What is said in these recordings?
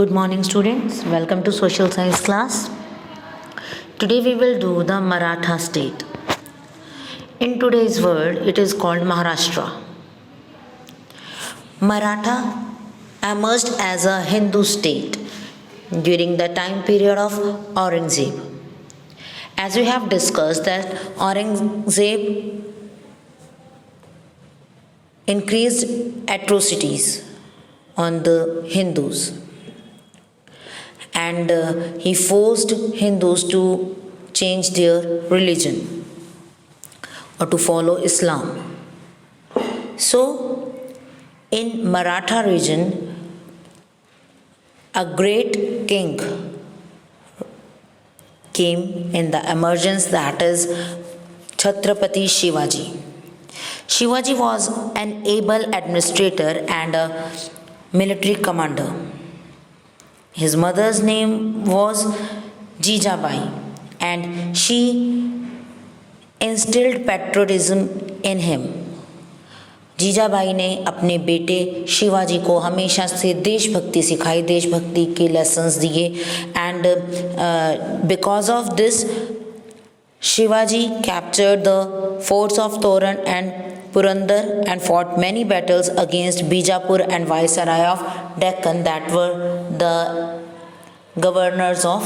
Good morning, students. Welcome to social science class. Today we will do the Maratha state. In today's world, it is called Maharashtra. Maratha emerged as a Hindu state during the time period of Aurangzeb. As we have discussed that Aurangzeb increased atrocities on the Hindus, and he forced Hindus to change their religion or to follow Islam. So, in Maratha region, a great king came in the emergence, that is Chhatrapati Shivaji. Shivaji was an able administrator and a military commander. His mother's name was Jijabai, and she instilled patriotism in him. Jijabai ने अपने बेटे शिवाजी को हमेशा से देशभक्ति सिखाई, देशभक्ति के लेसन्स दिए, and because of this Shivaji captured the forts of Torna and Purandar and fought many battles against Bijapur and Viceroy of Deccan, that were the governors of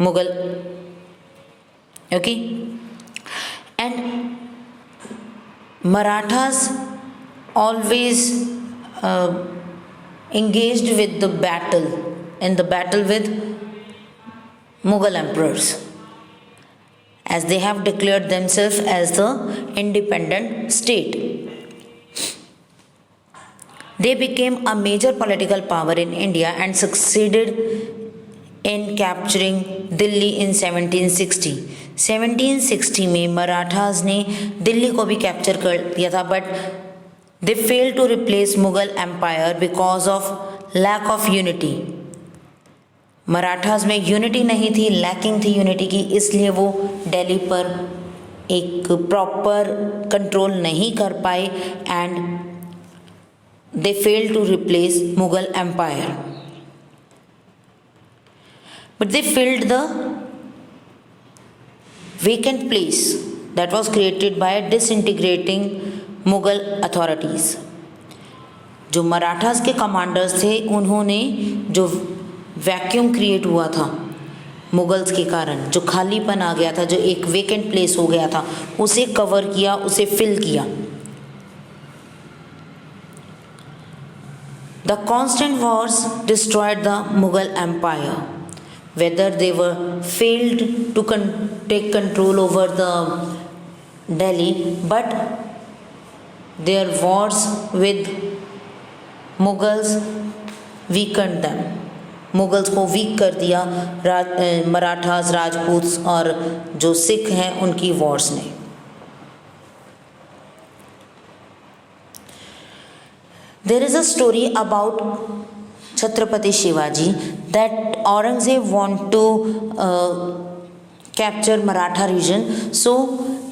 Mughal. Okay, and Marathas always engaged with the battle, in the battle with Mughal emperors, as they have declared themselves as the independent state. They became a major political power in India and succeeded in capturing Delhi in 1760. 1760 में मराठास ने दिल्ली को भी capture कर दिया था, but they fail to replace Mughal empire because of lack of unity. Marathas में unity नहीं थी, लैकिंग थी यूनिटी की, इसलिए वो दिल्ली पर एक प्रॉपर कंट्रोल नहीं कर पाए and they fail to replace Mughal empire. But they filled the vacant place that was created by disintegrating Mughal authorities. जो मराठास के कमांडर्स थे, उन्होंने जो वैक्यूम क्रिएट हुआ था मुगल्स के कारण, जो खालीपन आ गया था, जो एक वेकेंट प्लेस हो गया था, उसे कवर किया, उसे फिल किया. The constant wars destroyed the Mughal empire. Whether they were failed to take control over the Delhi, but their wars with Mughals weakened them. Mughals को वीक कर दिया मराठास, राजपूत्स और जो सिख हैं उनकी वॉर्स ने. There is a story about Chhatrapati Shivaji that Aurangzeb want to capture Maratha region, so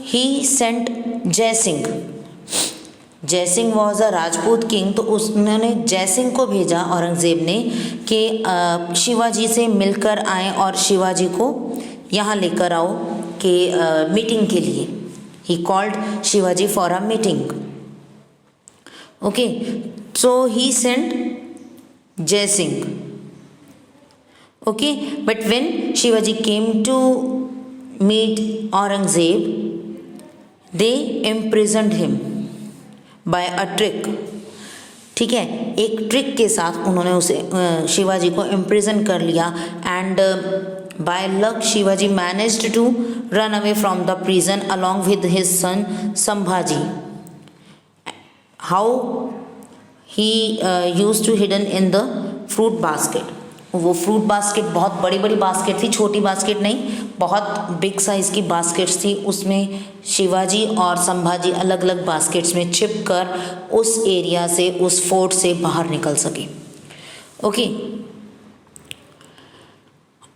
he sent Jai Singh. Jai Singh was a Rajput king, तो उन्होंने जय सिंह को भेजा औरंगज़ेब ने कि शिवाजी से मिलकर आए और शिवाजी को यहाँ लेकर आओ कि मीटिंग के लिए. He called Shivaji for a meeting. Okay, so he sent Jai Singh. Okay, but when Shivaji came to meet Aurangzeb, they imprisoned him by a trick. ठीक है, एक ट्रिक के साथ उन्होंने उसे शिवाजी को इम्प्रिजन कर लिया, and by luck Shivaji managed to run away from the prison along with his son Sambhaji. How he used to hidden in the fruit basket. वो फ्रूट बास्केट बहुत बड़ी बड़ी बास्केट थी, छोटी बास्केट नहीं, बहुत बिग साइज़ की baskets थी. उसमें शिवाजी और संभाजी अलग अलग बास्केट्स में छिप कर उस एरिया से, उस फोर्ट से बाहर निकल सके. Okay,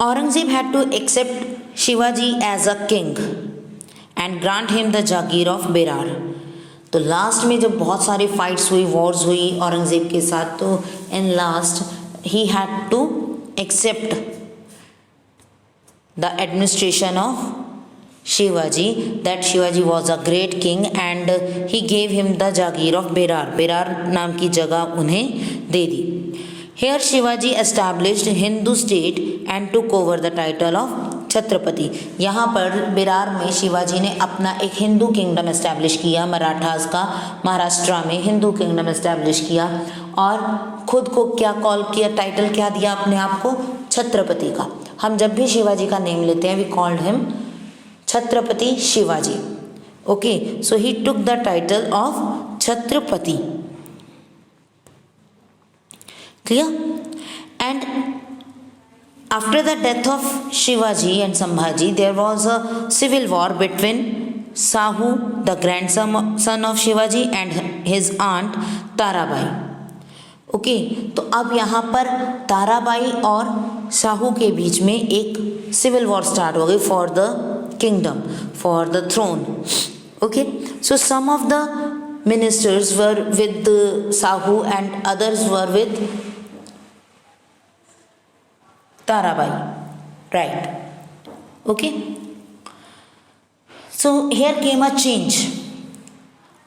Aurangzeb had to accept Shivaji as a king and grant him the jagir of Berar. तो लास्ट में जब बहुत सारी फाइट्स हुई, वॉर्स हुई औरंगज़ेब के साथ, तो in last he had to accept the administration of Shivaji, that Shivaji was a great king and he gave him the Jagir of Berar. Berar नाम की जगह उन्हें दे दी. Here Shivaji established Hindu state and took over the title of Chhatrapati. यहाँ पर बेरार में शिवाजी ने अपना एक हिंदू किंगडम एस्टैब्लिश किया, मराठास का महाराष्ट्र में हिंदू किंगडम एस्टैब्लिश किया और खुद को क्या कॉल किया, टाइटल क्या दिया अपने आप को, छत्रपति का. हम जब भी शिवाजी का नेम लेते हैं we called him Chhatrapati Shivaji. Okay, so he took the title of Chhatrapati. Clear? And after the death of Shivaji and Sambhaji, there was a civil war between Sahu, the grandson of Shivaji, and his aunt Tarabai. Okay, तो अब यहाँ पर ताराबाई और शाहू के बीच में एक civil war start हो गई for the kingdom, for the throne. Okay, so some of the ministers were with Shahu and others were with Tarabai, right. Okay, so here came a change.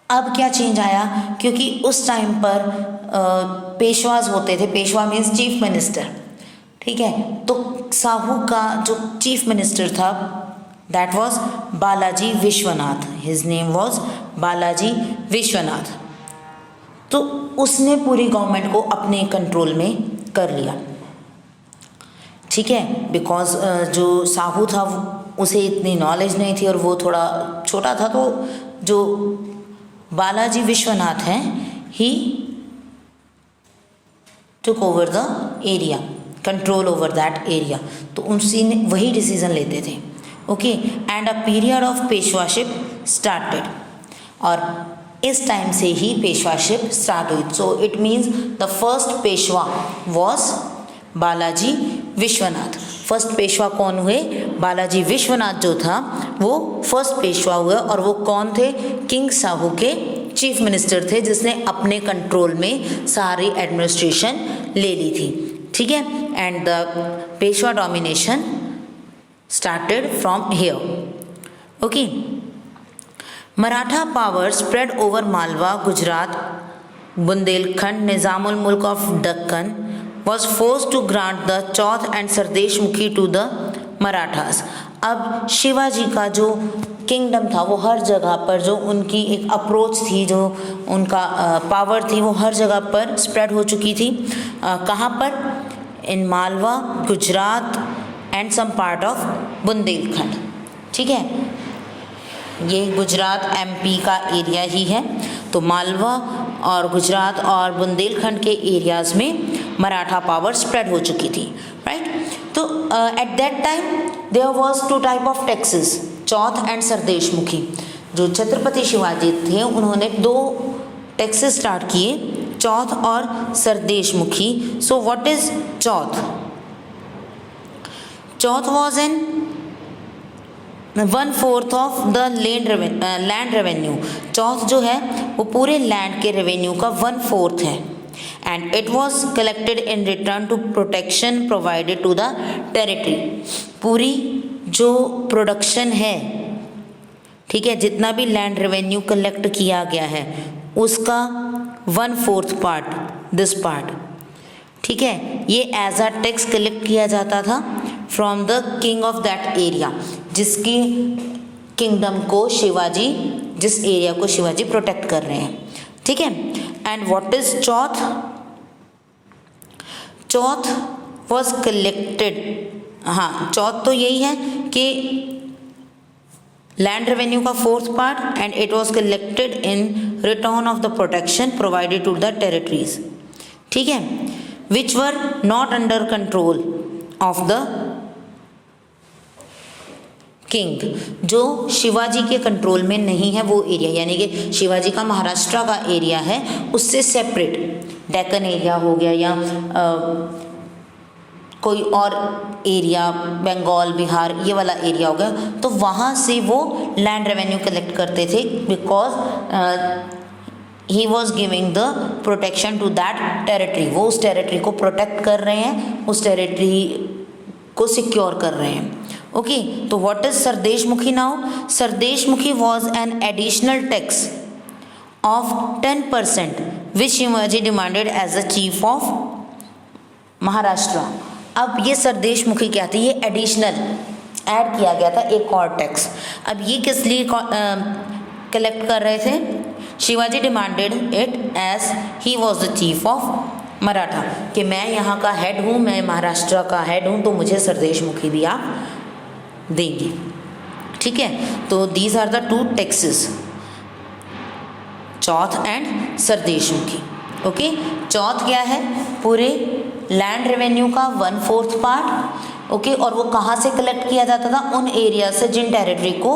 अब क्या चेंज आया, क्योंकि उस टाइम पर पेशवाज होते थे. पेशवा मीन्स चीफ मिनिस्टर, ठीक है. तो साहू का जो चीफ मिनिस्टर था that was Balaji Vishwanath. His name was Balaji Vishwanath. तो उसने पूरी गवर्नमेंट को अपने कंट्रोल में कर लिया, ठीक है. बिकॉज जो साहू था उसे इतनी नॉलेज नहीं थी और वो थोड़ा छोटा था. तो जो बालाजी विश्वनाथ हैं ही took over the area, control over that area. तो उसी ने वही डिसीजन लेते थे. Okay, and a period of Peshwaship started. और इस टाइम से ही पेशवाशिप स्टार्ट हुई. So it means the first Peshwa was Balaji Vishwanath. First Peshwa कौन हुए? बालाजी विश्वनाथ जो था वो फर्स्ट पेशवा हुए. और वो कौन थे? किंग साहू के चीफ मिनिस्टर थे, जिसने अपने कंट्रोल में सारी एडमिनिस्ट्रेशन ले ली थी, ठीक है. And the Peshwa domination started from here. Okay, Maratha power spread over Malwa, Gujarat, Bundelkhand. Nizamul Mulk of Deccan was forced to grant the chauth and sardeshmukhi to the Marathas. अब शिवाजी का जो किंगडम था वो हर जगह पर, जो उनकी एक अप्रोच थी, जो उनका पावर थी, वो हर जगह पर स्प्रेड हो चुकी थी. कहाँ पर? In Malwa, Gujarat and some part of Bundelkhand, ठीक है. ये गुजरात एमपी का एरिया ही है. तो मालवा और गुजरात और बुंदेलखंड के एरियाज में मराठा पावर स्प्रेड हो चुकी थी, राइट. तो at that time there was two type of taxes, chauth and sardeshmukhi. जो छत्रपति शिवाजी थे उन्होंने दो टैक्सेस स्टार्ट किए, चौथ और sardeshmukhi. So what is chauth? Chauth was an 1/4 of the land revenue. Chauth जो है वो पूरे लैंड के रेवेन्यू का 1/4 है. And it was collected in return to protection provided to the territory. पूरी जो प्रोडक्शन है, ठीक है, जितना भी लैंड रेवेन्यू कलेक्ट किया गया है उसका 1/4 पार्ट, दिस पार्ट, ठीक है, ये एज अ टैक्स कलेक्ट किया जाता था from the king of that area, जिसकी किंगडम को शिवाजी, जिस एरिया को शिवाजी प्रोटेक्ट कर रहे हैं, ठीक है. And what is chauth? Chauth was collected, हाँ, चौथ तो यही है कि लैंड रेवेन्यू का 4th part and it was collected in return of the protection provided to the territories, ठीक है, which were not under control of the king. जो शिवाजी के कंट्रोल में नहीं है वो एरिया, यानी कि शिवाजी का महाराष्ट्र का एरिया है उससे सेपरेट, डेक्कन एरिया हो गया या कोई और एरिया, बंगाल, बिहार, ये वाला एरिया हो गया, तो वहाँ से वो लैंड रेवेन्यू कलेक्ट करते थे. Because he was giving the protection to that territory, वो उस टेरिटरी को प्रोटेक्ट कर रहे हैं, उस टेरिटरी को सिक्योर कर रहे हैं। ओके, तो what is sardeshmukhi now? Sardeshmukhi was an additional tax of 10% which Shivaji demanded as the chief of Maharashtra. अब ये सरदेशमुखी क्या थी? ये एडिशनल ऐड किया गया था एक और टैक्स। अब ये किस लिए कलेक्ट कर रहे थे? Shivaji demanded it as he was the chief of Maratha, कि मैं यहाँ का हेड हूँ, मैं महाराष्ट्र का हेड हूँ, तो मुझे सरदेशमुखी भी आप देंगे। ठीक है, तो these are the two taxes, chauth and sardeshmukhi. Okay, chauth क्या है? पूरे लैंड रेवेन्यू का 1/4 पार्ट। ओके, और वो कहाँ से कलेक्ट किया जाता था? उन एरिया से जिन टेरिटरी को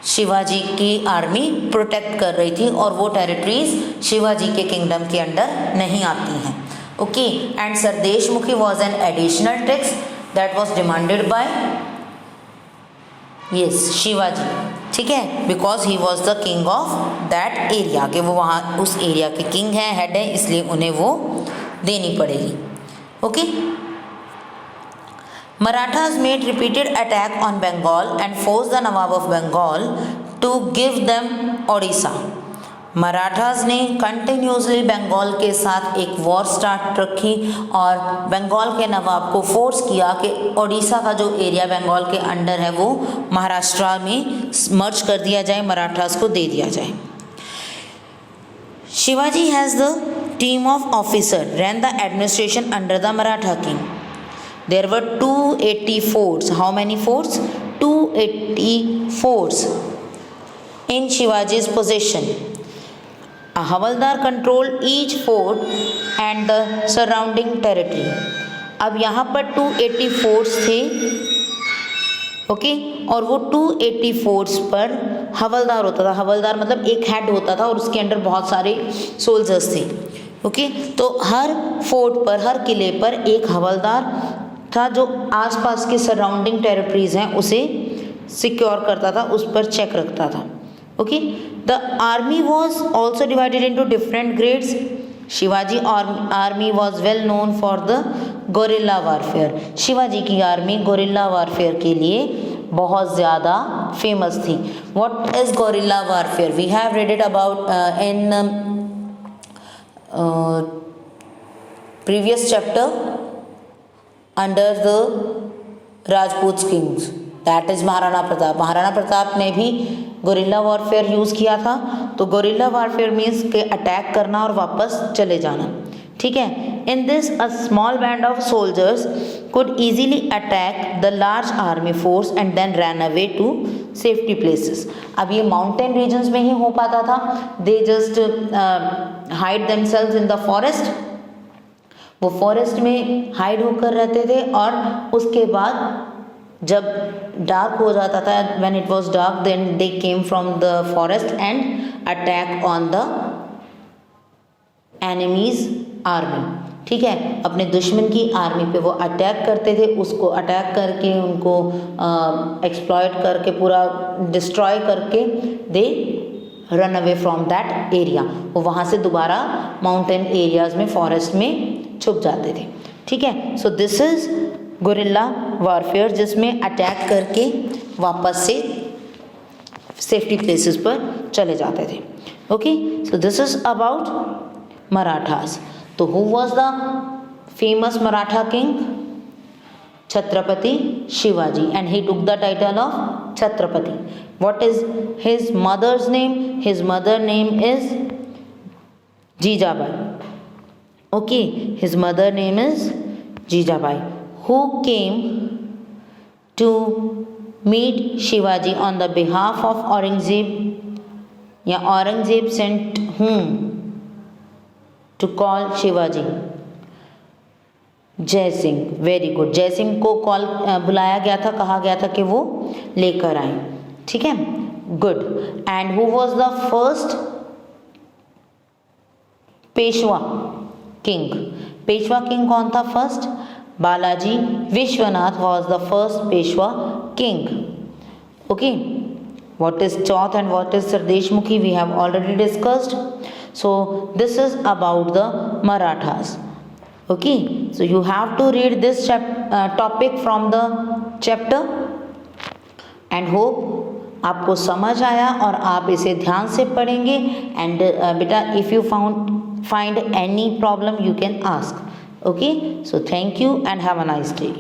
शिवाजी की आर्मी प्रोटेक्ट कर रही थी, और वो टेरिटरीज शिवाजी के किंगडम के अंडर नहीं आती हैं। Okay, and sardeshmukhi was an additional tax that was demanded by yes Shivaji. ठीक है, because he was the king of that area, कि वो वहाँ उस एरिया के किंग हैं, हेड है, इसलिए उन्हें वो देनी पड़ेगी। Okay, Marathas made repeated attack on Bengal and forced the Nawab of Bengal to give them Odisha. Marathas ने कंटिन्यूसली बंगाल के साथ एक वॉर स्टार्ट रखी और बंगाल के नवाब को फोर्स किया कि ओडिशा का जो एरिया बंगाल के अंडर है वो महाराष्ट्र में मर्ज कर दिया जाए, मराठास को दे दिया जाए। Shivaji has the team of officer ran the administration under the Maratha king. There were 280 forts. How many forts? 280 forts in Shivaji's possession. A Havaldar controlled each fort and the surrounding territory. अब यहाँ पर 280 forts थे, okay, और वो 280 forts पर हवलदार होता था। हवलदार मतलब एक हेड होता था और उसके अंडर बहुत सारे सोल्जर्स थे। ओके, तो हर फोर्ट पर, हर किले पर एक हवलदार था जो आसपास के सराउंडिंग टेरिटरीज हैं उसे सिक्योर करता था, उस पर चेक रखता था। Okay, the army was also divided into different grades. Shivaji army was well known for the gorilla warfare. Shivaji की आर्मी गोरिल्ला वारफेयर के लिए बहुत ज़्यादा फेमस थी। What is guerrilla warfare? We have read it about in previous chapter under the Rajput kings, that is Maharana Pratap. Maharana Pratap ने भी guerrilla warfare use किया था। तो गोरिल्ला वॉरफेयर मीन्स के अटैक करना और वापस चले जाना। ठीक है, in this a small band of soldiers could easily attack the large army force and then run away to safety places. अब ये माउंटेन रीजन्स में ही हो पाता था। They just hide themselves in the forest, वो फॉरेस्ट में hide होकर रहते थे और उसके बाद जब डार्क हो जाता था, when it was dark, then they came from the forest and attack on the enemies army. ठीक है, अपने दुश्मन की आर्मी पे वो अटैक करते थे, उसको अटैक करके उनको एक्सप्लॉइट करके पूरा डिस्ट्रॉय करके they run away from that area. वो वहाँ से दोबारा माउंटेन एरियाज में, फॉरेस्ट में छुप जाते थे। ठीक है, so this is guerrilla warfare, जिसमें अटैक करके वापस से सेफ्टी प्लेसेस पर चले जाते थे। Okay, so this is about Marathas. तो who was the famous Maratha king? Chhatrapati Shivaji, and he took the title of Chhatrapati. What is his mother's name? His mother name is Jijabai. Okay, his mother name is Jijabai, who came to meet Shivaji on the behalf of Aurangzeb. या Aurangzeb sent whom to call Shivaji? जय Singh. Very good, जय सिंह को call बुलाया गया था, कहा गया था कि वो लेकर आए। ठीक है, good. And who was the first Peshwa king? Peshwa king कौन था first? Balaji Vishwanath was the first Peshwa king. Okay, What is Chauth and what is Sardeshmukhi we have already discussed. So this is about the Marathas. Okay, so you have to read this topic from the chapter and hope आपको समझ आया और आप इसे ध्यान से पढ़ेंगे. And बेटा if you find any problem you can ask. Okay, so thank you and have a nice day.